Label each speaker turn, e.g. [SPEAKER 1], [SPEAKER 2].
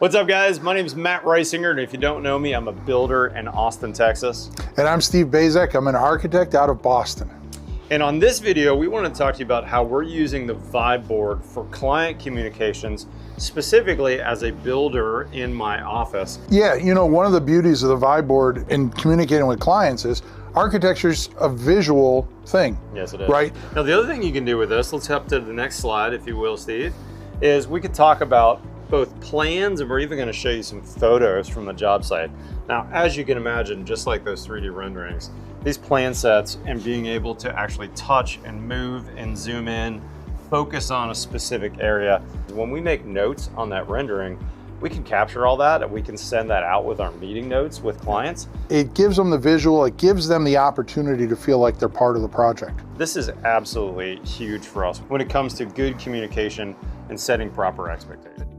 [SPEAKER 1] What's up, guys? My name is Matt Reisinger, and if you don't know me, I'm a builder in Austin, Texas.
[SPEAKER 2] And I'm Steve Baczek. I'm an architect out of Boston.
[SPEAKER 1] And on this video, we want to talk to you about how we're using the Vibe board for client communications, specifically as a builder in my office.
[SPEAKER 2] Yeah, you know, one of the beauties of the Vibe board in communicating with clients is architecture's a visual thing.
[SPEAKER 1] Yes, it is.
[SPEAKER 2] Right?
[SPEAKER 1] Now, the other thing you can do with this, let's hop to the next slide, if you will, Steve, is we could talk about both plans, and we're even going to show you some photos from the job site. Now, as you can imagine, just like those 3D renderings, these plan sets and being able to actually touch and move and zoom in, focus on a specific area. When we make notes on that rendering, we can capture all that and we can send that out with our meeting notes with clients.
[SPEAKER 2] It gives them the visual, it gives them the opportunity to feel like they're part of the project.
[SPEAKER 1] This is absolutely huge for us when it comes to good communication and setting proper expectations.